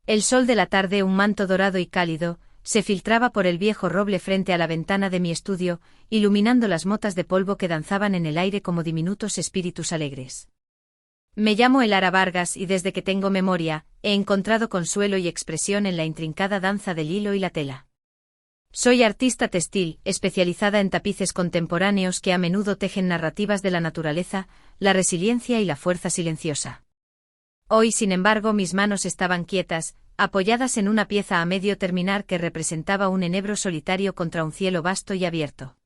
El sol de la tarde, un manto dorado y cálido, se filtraba por el viejo roble frente a la ventana de mi estudio, iluminando las motas de polvo que danzaban en el aire como diminutos espíritus alegres. Me llamo Elara Vargas y desde que tengo memoria, he encontrado consuelo y expresión en la intrincada danza del hilo y la tela. Soy artista textil, especializada en tapices contemporáneos que a menudo tejen narrativas de la naturaleza, la resiliencia y la fuerza silenciosa. Hoy, sin embargo, mis manos estaban quietas, apoyadas en una pieza a medio terminar que representaba un enebro solitario contra un cielo vasto y abierto.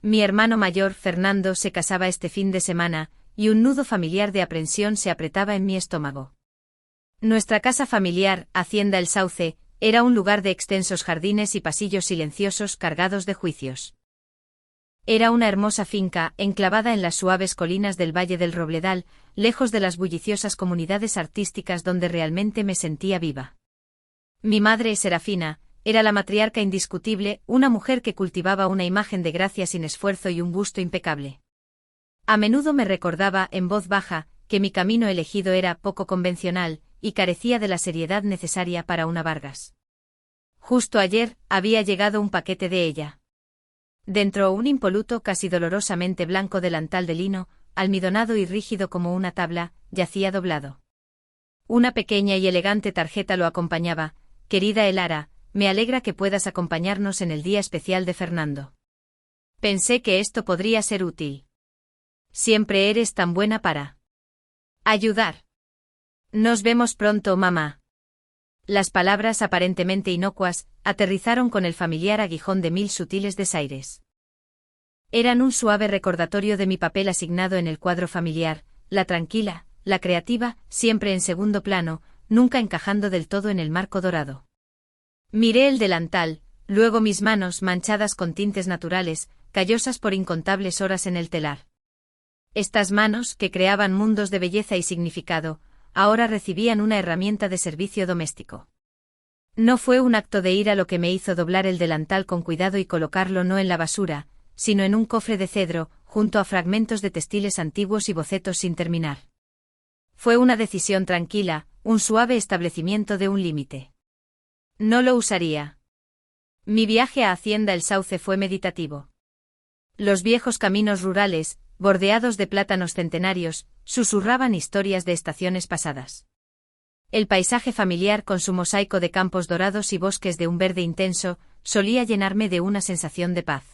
Mi hermano mayor, Fernando, se casaba este fin de semana, y un nudo familiar de aprensión se apretaba en mi estómago. Nuestra casa familiar, Hacienda El Sauce, era un lugar de extensos jardines y pasillos silenciosos cargados de juicios. Era una hermosa finca, enclavada en las suaves colinas del Valle del Robledal, lejos de las bulliciosas comunidades artísticas donde realmente me sentía viva. Mi madre, Serafina, era la matriarca indiscutible, una mujer que cultivaba una imagen de gracia sin esfuerzo y un gusto impecable. A menudo me recordaba, en voz baja, que mi camino elegido era poco convencional, y carecía de la seriedad necesaria para una Vargas. Justo ayer, había llegado un paquete de ella. Dentro un impoluto, casi dolorosamente blanco delantal de lino, almidonado y rígido como una tabla, yacía doblado. Una pequeña y elegante tarjeta lo acompañaba. Querida Elara, me alegra que puedas acompañarnos en el día especial de Fernando. Pensé que esto podría ser útil. Siempre eres tan buena para ayudar. Nos vemos pronto, mamá. Las palabras aparentemente inocuas aterrizaron con el familiar aguijón de mil sutiles desaires. Eran un suave recordatorio de mi papel asignado en el cuadro familiar, la tranquila, la creativa, siempre en segundo plano, nunca encajando del todo en el marco dorado. Miré el delantal, luego mis manos manchadas con tintes naturales, callosas por incontables horas en el telar. Estas manos, que creaban mundos de belleza y significado, ahora recibían una herramienta de servicio doméstico. No fue un acto de ira lo que me hizo doblar el delantal con cuidado y colocarlo no en la basura, sino en un cofre de cedro, junto a fragmentos de textiles antiguos y bocetos sin terminar. Fue una decisión tranquila, un suave establecimiento de un límite. No lo usaría. Mi viaje a Hacienda El Sauce fue meditativo. Los viejos caminos rurales, bordeados de plátanos centenarios, susurraban historias de estaciones pasadas. El paisaje familiar con su mosaico de campos dorados y bosques de un verde intenso, solía llenarme de una sensación de paz.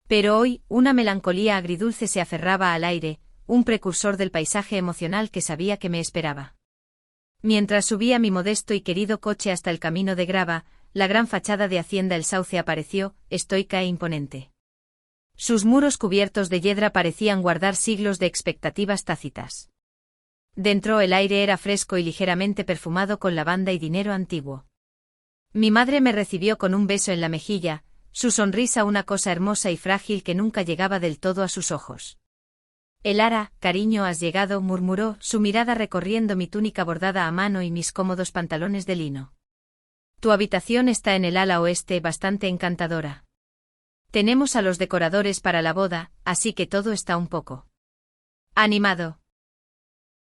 Pero hoy, una melancolía agridulce se aferraba al aire, un precursor del paisaje emocional que sabía que me esperaba. Mientras subía mi modesto y querido coche hasta el camino de grava, la gran fachada de Hacienda El Sauce apareció, estoica e imponente. Sus muros cubiertos de yedra parecían guardar siglos de expectativas tácitas. Dentro el aire era fresco y ligeramente perfumado con lavanda y dinero antiguo. Mi madre me recibió con un beso en la mejilla, su sonrisa una cosa hermosa y frágil que nunca llegaba del todo a sus ojos. Elara, cariño, has llegado, murmuró, su mirada recorriendo mi túnica bordada a mano y mis cómodos pantalones de lino. Tu habitación está en el ala oeste, bastante encantadora. Tenemos a los decoradores para la boda, así que todo está un poco animado.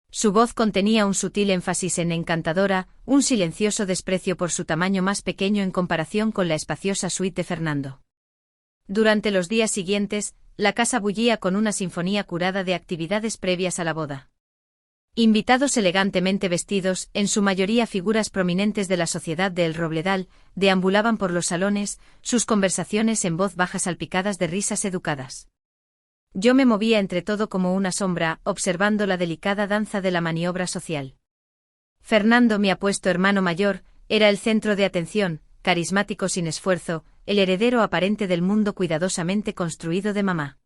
Su voz contenía un sutil énfasis en encantadora, un silencioso desprecio por su tamaño más pequeño en comparación con la espaciosa suite de Fernando. Durante los días siguientes, la casa bullía con una sinfonía curada de actividades previas a la boda. Invitados elegantemente vestidos, en su mayoría figuras prominentes de la sociedad de El Robledal, deambulaban por los salones, sus conversaciones en voz baja salpicadas de risas educadas. Yo me movía entre todo como una sombra, observando la delicada danza de la maniobra social. Fernando, mi apuesto hermano mayor, era el centro de atención, carismático sin esfuerzo, el heredero aparente del mundo cuidadosamente construido de mamá.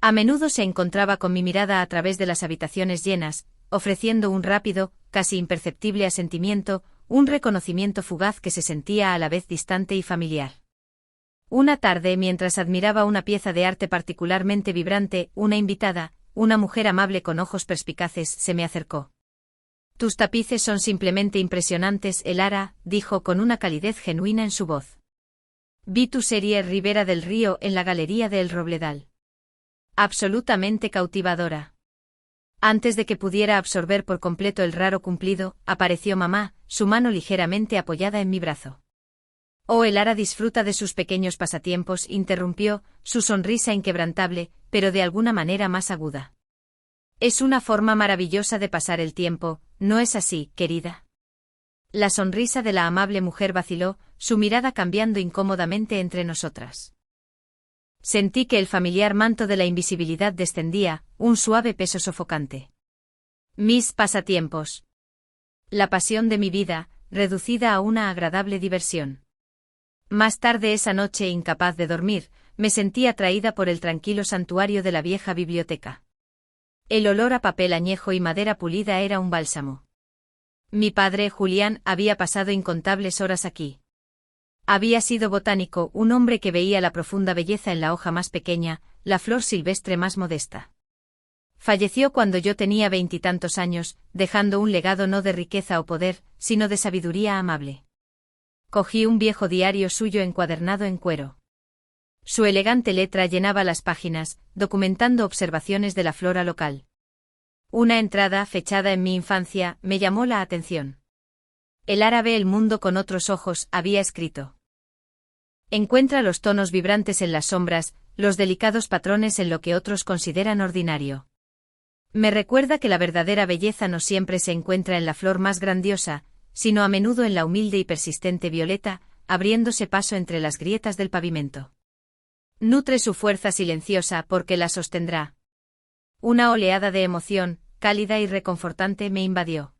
A menudo se encontraba con mi mirada a través de las habitaciones llenas, ofreciendo un rápido, casi imperceptible asentimiento, un reconocimiento fugaz que se sentía a la vez distante y familiar. Una tarde, mientras admiraba una pieza de arte particularmente vibrante, una invitada, una mujer amable con ojos perspicaces, se me acercó. Tus tapices son simplemente impresionantes, Elara, dijo con una calidez genuina en su voz. Vi tu serie Ribera del Río en la galería de El Robledal. Absolutamente cautivadora. Antes de que pudiera absorber por completo el raro cumplido, apareció mamá, su mano ligeramente apoyada en mi brazo. Oh, el Ara disfruta de sus pequeños pasatiempos, interrumpió, su sonrisa inquebrantable, pero de alguna manera más aguda. Es una forma maravillosa de pasar el tiempo, ¿no es así, querida? La sonrisa de la amable mujer vaciló, su mirada cambiando incómodamente entre nosotras. Sentí que el familiar manto de la invisibilidad descendía, un suave peso sofocante. Mis pasatiempos. La pasión de mi vida, reducida a una agradable diversión. Más tarde esa noche, incapaz de dormir, me sentí atraída por el tranquilo santuario de la vieja biblioteca. El olor a papel añejo y madera pulida era un bálsamo. Mi padre, Julián, había pasado incontables horas aquí. Había sido botánico, un hombre que veía la profunda belleza en la hoja más pequeña, la flor silvestre más modesta. Falleció cuando yo tenía 20 y tantos años, dejando un legado no de riqueza o poder, sino de sabiduría amable. Cogí un viejo diario suyo encuadernado en cuero. Su elegante letra llenaba las páginas, documentando observaciones de la flora local. Una entrada, fechada en mi infancia, me llamó la atención. El Ara ve el mundo con otros ojos, había escrito. Encuentra los tonos vibrantes en las sombras, los delicados patrones en lo que otros consideran ordinario. Me recuerda que la verdadera belleza no siempre se encuentra en la flor más grandiosa, sino a menudo en la humilde y persistente violeta, abriéndose paso entre las grietas del pavimento. Nutre su fuerza silenciosa porque la sostendrá. Una oleada de emoción, cálida y reconfortante, me invadió.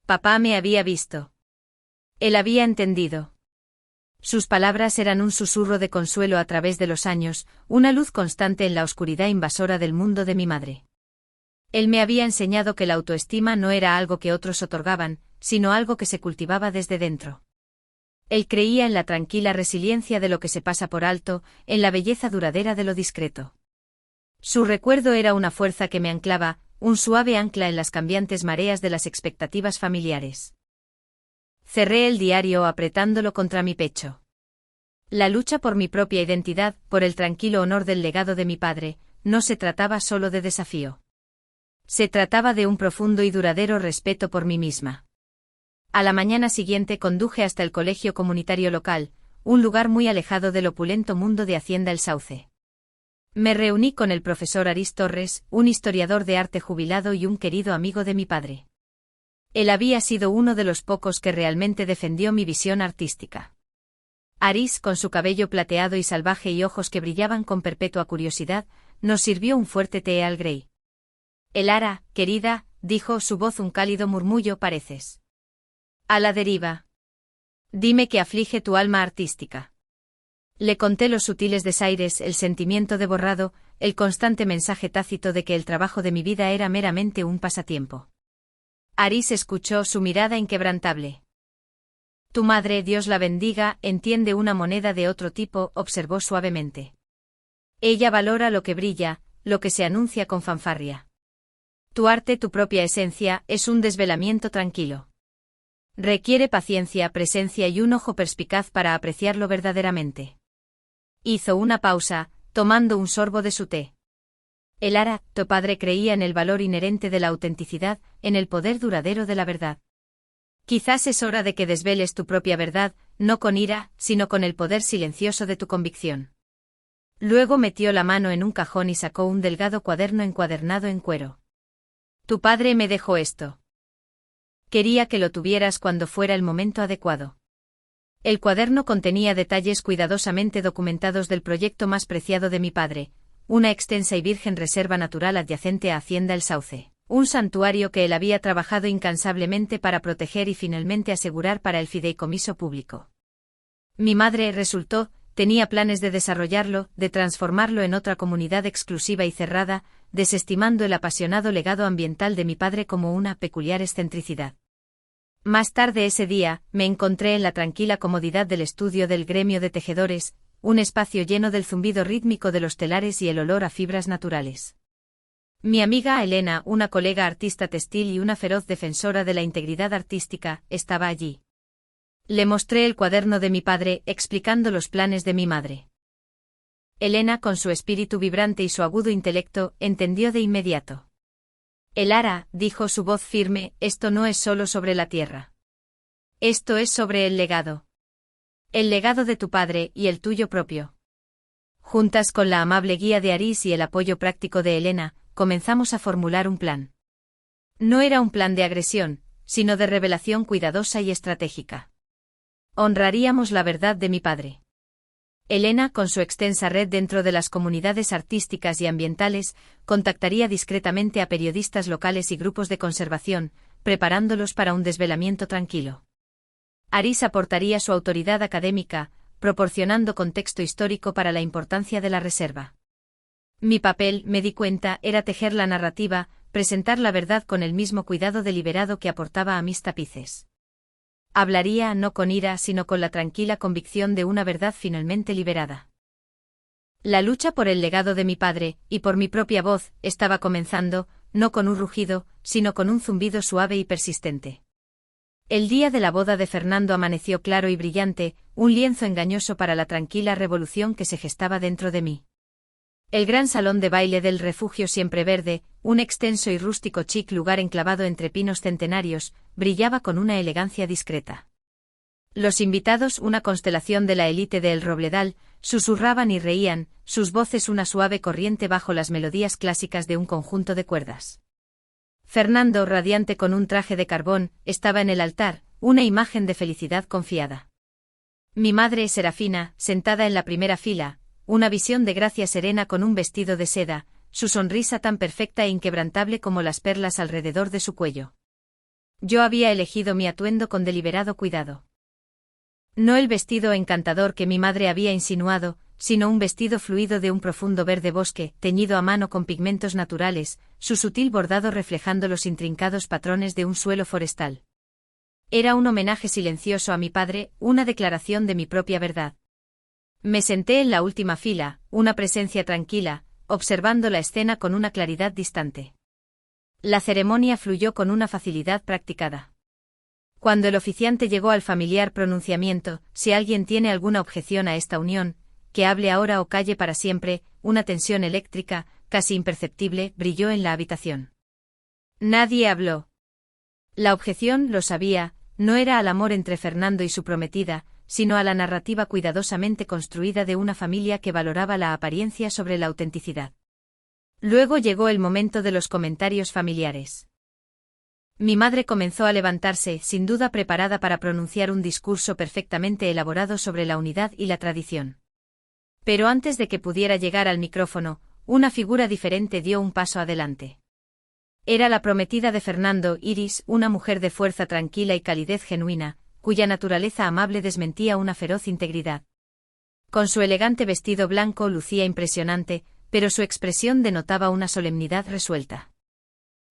Papá me había visto. Él había entendido. Sus palabras eran un susurro de consuelo a través de los años, una luz constante en la oscuridad invasora del mundo de mi madre. Él me había enseñado que la autoestima no era algo que otros otorgaban, sino algo que se cultivaba desde dentro. Él creía en la tranquila resiliencia de lo que se pasa por alto, en la belleza duradera de lo discreto. Su recuerdo era una fuerza que me anclaba, un suave ancla en las cambiantes mareas de las expectativas familiares. Cerré el diario apretándolo contra mi pecho. La lucha por mi propia identidad, por el tranquilo honor del legado de mi padre, no se trataba solo de desafío. Se trataba de un profundo y duradero respeto por mí misma. A la mañana siguiente conduje hasta el colegio comunitario local, un lugar muy alejado del opulento mundo de Hacienda El Sauce. Me reuní con el profesor Arís Torres, un historiador de arte jubilado y un querido amigo de mi padre. Él había sido uno de los pocos que realmente defendió mi visión artística. Arís, con su cabello plateado y salvaje y ojos que brillaban con perpetua curiosidad, nos sirvió un fuerte té al Grey. El Ara, querida, dijo su voz un cálido murmullo, pareces a la deriva. Dime qué aflige tu alma artística. Le conté los sutiles desaires, el sentimiento de borrado, el constante mensaje tácito de que el trabajo de mi vida era meramente un pasatiempo. Arís escuchó, su mirada inquebrantable. Tu madre, Dios la bendiga, entiende una moneda de otro tipo, observó suavemente. Ella valora lo que brilla, lo que se anuncia con fanfarria. Tu arte, tu propia esencia, es un desvelamiento tranquilo. Requiere paciencia, presencia y un ojo perspicaz para apreciarlo verdaderamente. Hizo una pausa, tomando un sorbo de su té. El Ara, tu padre creía en el valor inherente de la autenticidad, en el poder duradero de la verdad. Quizás es hora de que desveles tu propia verdad, no con ira, sino con el poder silencioso de tu convicción. Luego metió la mano en un cajón y sacó un delgado cuaderno encuadernado en cuero. Tu padre me dejó esto. Quería que lo tuvieras cuando fuera el momento adecuado. El cuaderno contenía detalles cuidadosamente documentados del proyecto más preciado de mi padre, una extensa y virgen reserva natural adyacente a Hacienda El Sauce, un santuario que él había trabajado incansablemente para proteger y finalmente asegurar para el fideicomiso público. Mi madre, resultó, tenía planes de desarrollarlo, de transformarlo en otra comunidad exclusiva y cerrada, desestimando el apasionado legado ambiental de mi padre como una peculiar excentricidad. Más tarde ese día, me encontré en la tranquila comodidad del estudio del gremio de tejedores, un espacio lleno del zumbido rítmico de los telares y el olor a fibras naturales. Mi amiga Elena, una colega artista textil y una feroz defensora de la integridad artística, estaba allí. Le mostré el cuaderno de mi padre, explicando los planes de mi madre. Elena, con su espíritu vibrante y su agudo intelecto, entendió de inmediato. Elara, dijo su voz firme, esto no es solo sobre la tierra. Esto es sobre el legado. El legado de tu padre y el tuyo propio. Juntas con la amable guía de Aris y el apoyo práctico de Helena, comenzamos a formular un plan. No era un plan de agresión, sino de revelación cuidadosa y estratégica. Honraríamos la verdad de mi padre. Helena, con su extensa red dentro de las comunidades artísticas y ambientales, contactaría discretamente a periodistas locales y grupos de conservación, preparándolos para un desvelamiento tranquilo. Aris aportaría su autoridad académica, proporcionando contexto histórico para la importancia de la reserva. Mi papel, me di cuenta, era tejer la narrativa, presentar la verdad con el mismo cuidado deliberado que aportaba a mis tapices. Hablaría no con ira sino con la tranquila convicción de una verdad finalmente liberada. La lucha por el legado de mi padre, y por mi propia voz, estaba comenzando, no con un rugido, sino con un zumbido suave y persistente. El día de la boda de Fernando amaneció claro y brillante, un lienzo engañoso para la tranquila revolución que se gestaba dentro de mí. El gran salón de baile del refugio siempre verde, un extenso y rústico chic lugar enclavado entre pinos centenarios, brillaba con una elegancia discreta. Los invitados, una constelación de la élite de El Robledal, susurraban y reían, sus voces una suave corriente bajo las melodías clásicas de un conjunto de cuerdas. Fernando, radiante con un traje de carbón, estaba en el altar, una imagen de felicidad confiada. Mi madre, Serafina, sentada en la primera fila, una visión de gracia serena con un vestido de seda, su sonrisa tan perfecta e inquebrantable como las perlas alrededor de su cuello. Yo había elegido mi atuendo con deliberado cuidado. No el vestido encantador que mi madre había insinuado, sino un vestido fluido de un profundo verde bosque, teñido a mano con pigmentos naturales, su sutil bordado reflejando los intrincados patrones de un suelo forestal. Era un homenaje silencioso a mi padre, una declaración de mi propia verdad. Me senté en la última fila, una presencia tranquila, observando la escena con una claridad distante. La ceremonia fluyó con una facilidad practicada. Cuando el oficiante llegó al familiar pronunciamiento, si alguien tiene alguna objeción a esta unión, que hable ahora o calle para siempre, una tensión eléctrica, casi imperceptible, brilló en la habitación. Nadie habló. La objeción, lo sabía, no era al amor entre Fernando y su prometida, sino a la narrativa cuidadosamente construida de una familia que valoraba la apariencia sobre la autenticidad. Luego llegó el momento de los comentarios familiares. Mi madre comenzó a levantarse, sin duda preparada para pronunciar un discurso perfectamente elaborado sobre la unidad y la tradición. Pero antes de que pudiera llegar al micrófono, una figura diferente dio un paso adelante. Era la prometida de Fernando, Iris, una mujer de fuerza tranquila y calidez genuina, cuya naturaleza amable desmentía una feroz integridad. Con su elegante vestido blanco lucía impresionante, pero su expresión denotaba una solemnidad resuelta.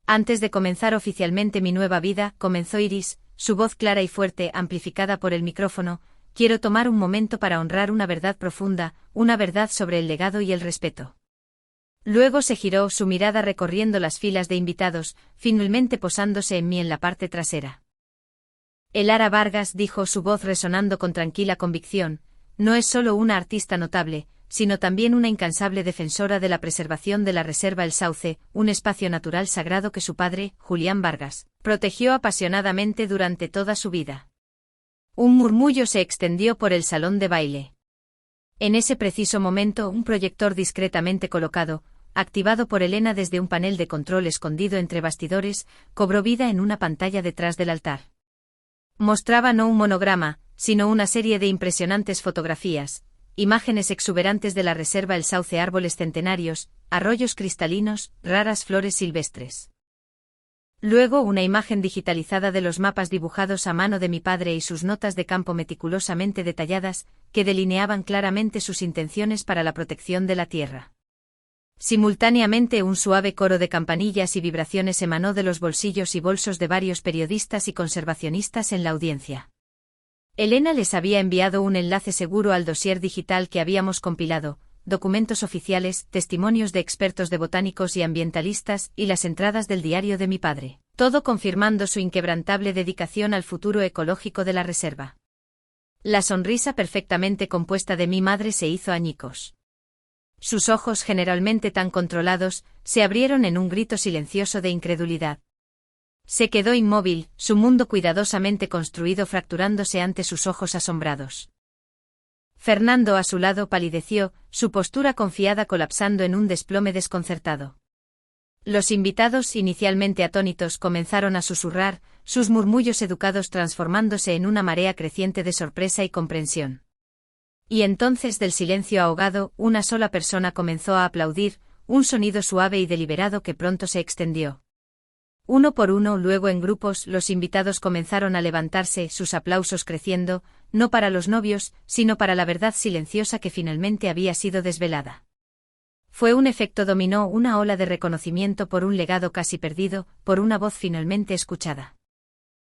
Antes de comenzar oficialmente mi nueva vida, comenzó Iris, su voz clara y fuerte amplificada por el micrófono, quiero tomar un momento para honrar una verdad profunda, una verdad sobre el legado y el respeto. Luego se giró, su mirada recorriendo las filas de invitados, finalmente posándose en mí en la parte trasera. Elara Vargas, dijo, su voz resonando con tranquila convicción, no es solo una artista notable, sino también una incansable defensora de la preservación de la Reserva El Sauce, un espacio natural sagrado que su padre, Julián Vargas, protegió apasionadamente durante toda su vida. Un murmullo se extendió por el salón de baile. En ese preciso momento, un proyector discretamente colocado, activado por Helena desde un panel de control escondido entre bastidores, cobró vida en una pantalla detrás del altar. Mostraba no un monograma, sino una serie de impresionantes fotografías, imágenes exuberantes de la reserva El Sauce, árboles centenarios, arroyos cristalinos, raras flores silvestres. Luego una imagen digitalizada de los mapas dibujados a mano de mi padre y sus notas de campo meticulosamente detalladas, que delineaban claramente sus intenciones para la protección de la tierra. Simultáneamente un suave coro de campanillas y vibraciones emanó de los bolsillos y bolsos de varios periodistas y conservacionistas en la audiencia. Helena les había enviado un enlace seguro al dossier digital que habíamos compilado, documentos oficiales, testimonios de expertos de botánicos y ambientalistas y las entradas del diario de mi padre, todo confirmando su inquebrantable dedicación al futuro ecológico de la reserva. La sonrisa perfectamente compuesta de mi madre se hizo añicos. Sus ojos, generalmente tan controlados, se abrieron en un grito silencioso de incredulidad. Se quedó inmóvil, su mundo cuidadosamente construido fracturándose ante sus ojos asombrados. Fernando a su lado palideció, su postura confiada colapsando en un desplome desconcertado. Los invitados, inicialmente atónitos, comenzaron a susurrar, sus murmullos educados transformándose en una marea creciente de sorpresa y comprensión. Y entonces del silencio ahogado, una sola persona comenzó a aplaudir, un sonido suave y deliberado que pronto se extendió. Uno por uno, luego en grupos, los invitados comenzaron a levantarse, sus aplausos creciendo, no para los novios, sino para la verdad silenciosa que finalmente había sido desvelada. Fue un efecto dominó, una ola de reconocimiento por un legado casi perdido, por una voz finalmente escuchada.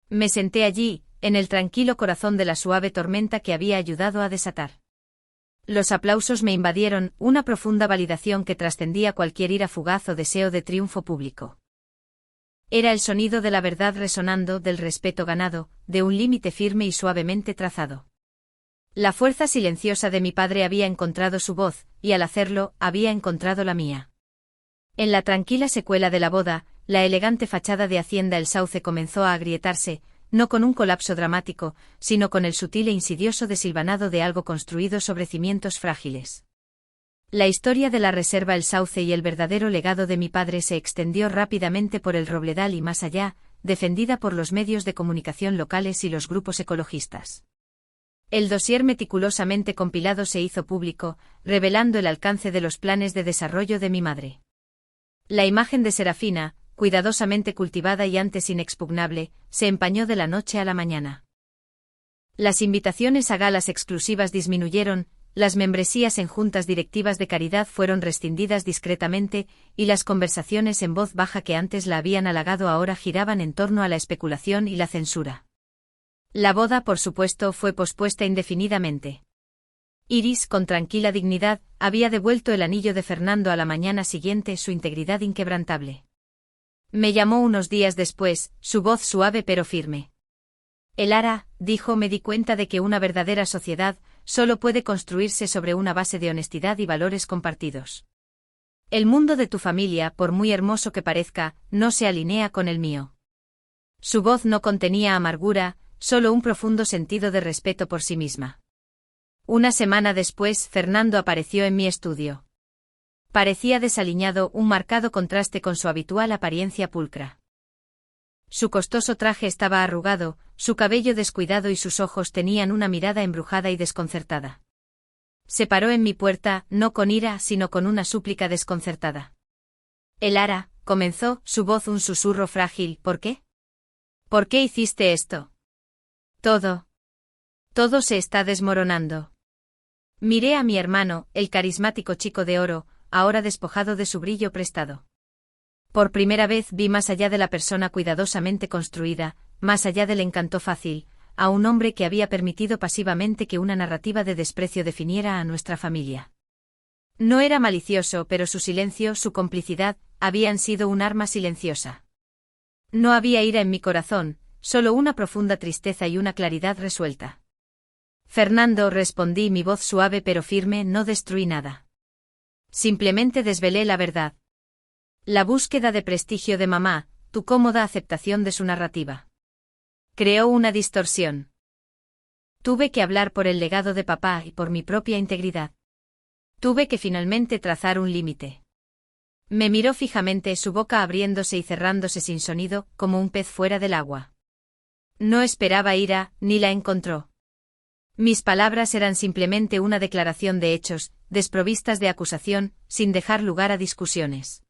Me senté allí, en el tranquilo corazón de la suave tormenta que había ayudado a desatar. Los aplausos me invadieron, una profunda validación que trascendía cualquier ira fugaz o deseo de triunfo público. Era el sonido de la verdad resonando, del respeto ganado, de un límite firme y suavemente trazado. La fuerza silenciosa de mi padre había encontrado su voz, y al hacerlo, había encontrado la mía. En la tranquila secuela de la boda, la elegante fachada de Hacienda El Sauce comenzó a agrietarse, no con un colapso dramático, sino con el sutil e insidioso desilvanado de algo construido sobre cimientos frágiles. La historia de la reserva El Sauce y el verdadero legado de mi padre se extendió rápidamente por el Robledal y más allá, defendida por los medios de comunicación locales y los grupos ecologistas. El dossier meticulosamente compilado se hizo público, revelando el alcance de los planes de desarrollo de mi madre. La imagen de Serafina, cuidadosamente cultivada y antes inexpugnable, se empañó de la noche a la mañana. Las invitaciones a galas exclusivas disminuyeron, las membresías en juntas directivas de caridad fueron rescindidas discretamente, y las conversaciones en voz baja que antes la habían halagado ahora giraban en torno a la especulación y la censura. La boda, por supuesto, fue pospuesta indefinidamente. Iris, con tranquila dignidad, había devuelto el anillo de Fernando a la mañana siguiente, su integridad inquebrantable. Me llamó unos días después, su voz suave pero firme. Elara, dijo, me di cuenta de que una verdadera sociedad solo puede construirse sobre una base de honestidad y valores compartidos. El mundo de tu familia, por muy hermoso que parezca, no se alinea con el mío. Su voz no contenía amargura, solo un profundo sentido de respeto por sí misma. Una semana después, Fernando apareció en mi estudio. Parecía desaliñado, un marcado contraste con su habitual apariencia pulcra. Su costoso traje estaba arrugado, su cabello descuidado y sus ojos tenían una mirada embrujada y desconcertada. Se paró en mi puerta, no con ira, sino con una súplica desconcertada. Elara, comenzó, su voz un susurro frágil, ¿por qué? ¿Por qué hiciste esto? Todo se está desmoronando. Miré a mi hermano, el carismático chico de oro, ahora despojado de su brillo prestado. Por primera vez vi más allá de la persona cuidadosamente construida, más allá del encanto fácil, a un hombre que había permitido pasivamente que una narrativa de desprecio definiera a nuestra familia. No era malicioso, pero su silencio, su complicidad, habían sido un arma silenciosa. No había ira en mi corazón, solo una profunda tristeza y una claridad resuelta. Fernando, respondí, mi voz suave pero firme, no destruí nada. Simplemente desvelé la verdad. La búsqueda de prestigio de mamá, tu cómoda aceptación de su narrativa. Creó una distorsión. Tuve que hablar por el legado de papá y por mi propia integridad. Tuve que finalmente trazar un límite. Me miró fijamente, su boca abriéndose y cerrándose sin sonido, como un pez fuera del agua. No esperaba ira, ni la encontró. Mis palabras eran simplemente una declaración de hechos, desprovistas de acusación, sin dejar lugar a discusiones.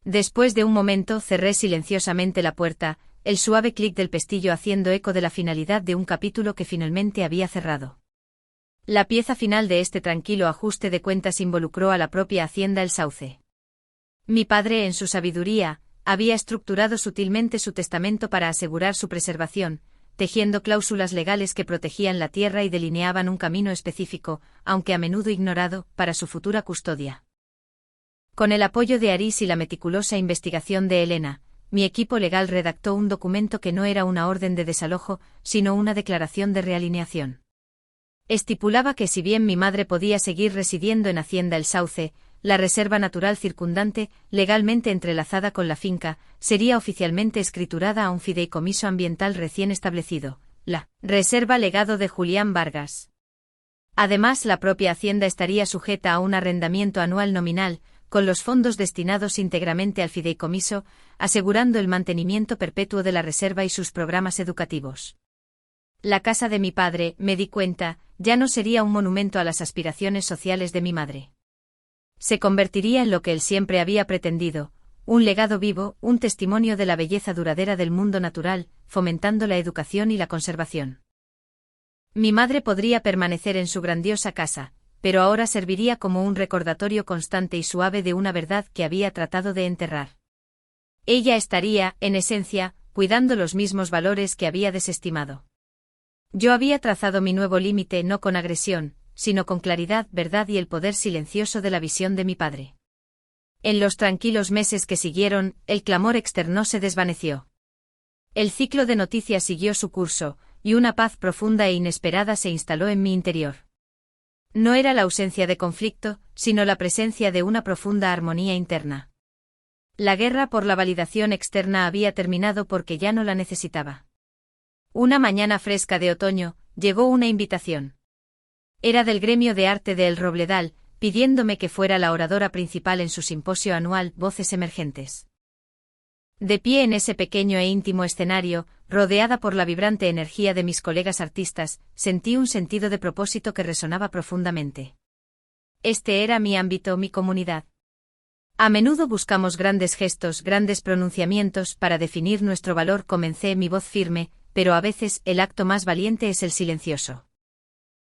Después de un momento cerré silenciosamente la puerta, el suave clic del pestillo haciendo eco de la finalidad de un capítulo que finalmente había cerrado. La pieza final de este tranquilo ajuste de cuentas involucró a la propia Hacienda El Sauce. Mi padre, en su sabiduría, había estructurado sutilmente su testamento para asegurar su preservación, tejiendo cláusulas legales que protegían la tierra y delineaban un camino específico, aunque a menudo ignorado, para su futura custodia. Con el apoyo de Aris y la meticulosa investigación de Elena, mi equipo legal redactó un documento que no era una orden de desalojo, sino una declaración de realineación. Estipulaba que si bien mi madre podía seguir residiendo en Hacienda El Sauce, la reserva natural circundante, legalmente entrelazada con la finca, sería oficialmente escriturada a un fideicomiso ambiental recién establecido, la Reserva Legado de Julián Vargas. Además, la propia hacienda estaría sujeta a un arrendamiento anual nominal, con los fondos destinados íntegramente al fideicomiso, asegurando el mantenimiento perpetuo de la reserva y sus programas educativos. La casa de mi padre, me di cuenta, ya no sería un monumento a las aspiraciones sociales de mi madre. Se convertiría en lo que él siempre había pretendido, un legado vivo, un testimonio de la belleza duradera del mundo natural, fomentando la educación y la conservación. Mi madre podría permanecer en su grandiosa casa, pero ahora serviría como un recordatorio constante y suave de una verdad que había tratado de enterrar. Ella estaría, en esencia, cuidando los mismos valores que había desestimado. Yo había trazado mi nuevo límite no con agresión, sino con claridad, verdad y el poder silencioso de la visión de mi padre. En los tranquilos meses que siguieron, el clamor externo se desvaneció. El ciclo de noticias siguió su curso, y una paz profunda e inesperada se instaló en mi interior. No era la ausencia de conflicto, sino la presencia de una profunda armonía interna. La guerra por la validación externa había terminado porque ya no la necesitaba. Una mañana fresca de otoño, llegó una invitación. Era del gremio de arte de El Robledal, pidiéndome que fuera la oradora principal en su simposio anual Voces Emergentes. De pie en ese pequeño e íntimo escenario, rodeada por la vibrante energía de mis colegas artistas, sentí un sentido de propósito que resonaba profundamente. Este era mi ámbito, mi comunidad. A menudo buscamos grandes gestos, grandes pronunciamientos para definir nuestro valor. Comencé mi voz firme, pero a veces el acto más valiente es el silencioso.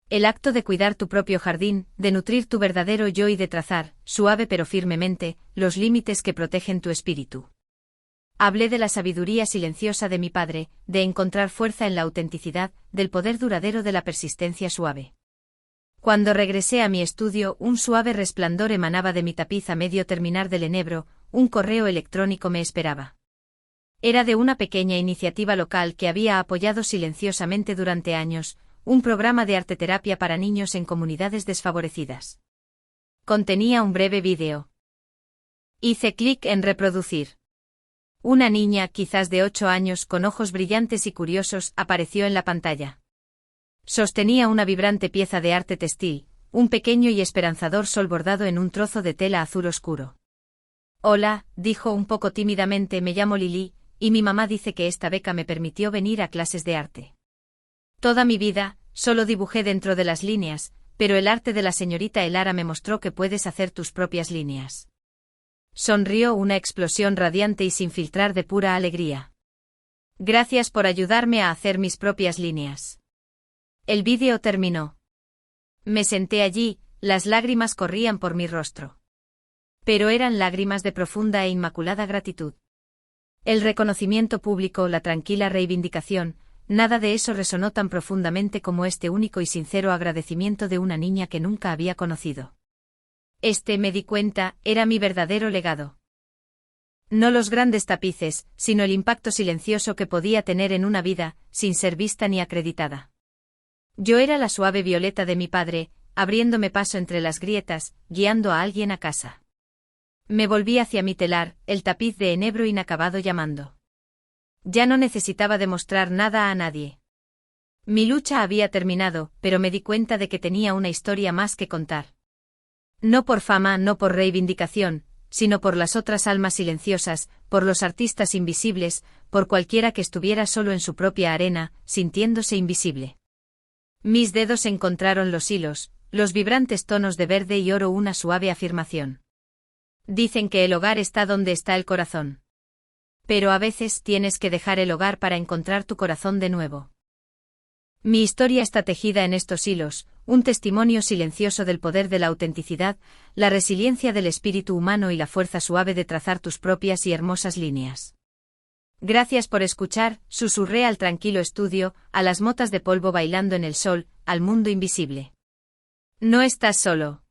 El acto de cuidar tu propio jardín, de nutrir tu verdadero yo y de trazar, suave pero firmemente, los límites que protegen tu espíritu. Hablé de la sabiduría silenciosa de mi padre, de encontrar fuerza en la autenticidad, del poder duradero de la persistencia suave. Cuando regresé a mi estudio, un suave resplandor emanaba de mi tapiz a medio terminar del enebro, un correo electrónico me esperaba. Era de una pequeña iniciativa local que había apoyado silenciosamente durante años, un programa de arteterapia para niños en comunidades desfavorecidas. Contenía un breve vídeo. Hice clic en reproducir. Una niña, quizás de 8 años, con ojos brillantes y curiosos, apareció en la pantalla. Sostenía una vibrante pieza de arte textil, un pequeño y esperanzador sol bordado en un trozo de tela azul oscuro. Hola, dijo un poco tímidamente, me llamo Lili, y mi mamá dice que esta beca me permitió venir a clases de arte. Toda mi vida, solo dibujé dentro de las líneas, pero el arte de la señorita Elara me mostró que puedes hacer tus propias líneas. Sonrió una explosión radiante y sin filtrar de pura alegría. Gracias por ayudarme a hacer mis propias líneas. El vídeo terminó. Me senté allí, las lágrimas corrían por mi rostro. Pero eran lágrimas de profunda e inmaculada gratitud. El reconocimiento público, la tranquila reivindicación, nada de eso resonó tan profundamente como este único y sincero agradecimiento de una niña que nunca había conocido. Me di cuenta, era mi verdadero legado. No los grandes tapices, sino el impacto silencioso que podía tener en una vida, sin ser vista ni acreditada. Yo era la suave violeta de mi padre, abriéndome paso entre las grietas, guiando a alguien a casa. Me volví hacia mi telar, el tapiz de enebro inacabado llamando. Ya no necesitaba demostrar nada a nadie. Mi lucha había terminado, pero me di cuenta de que tenía una historia más que contar. No por fama, no por reivindicación, sino por las otras almas silenciosas, por los artistas invisibles, por cualquiera que estuviera solo en su propia arena, sintiéndose invisible. Mis dedos encontraron los hilos, los vibrantes tonos de verde y oro, una suave afirmación. Dicen que el hogar está donde está el corazón. Pero a veces tienes que dejar el hogar para encontrar tu corazón de nuevo. Mi historia está tejida en estos hilos, un testimonio silencioso del poder de la autenticidad, la resiliencia del espíritu humano y la fuerza suave de trazar tus propias y hermosas líneas. Gracias por escuchar, susurré al tranquilo estudio, a las motas de polvo bailando en el sol, al mundo invisible. No estás solo.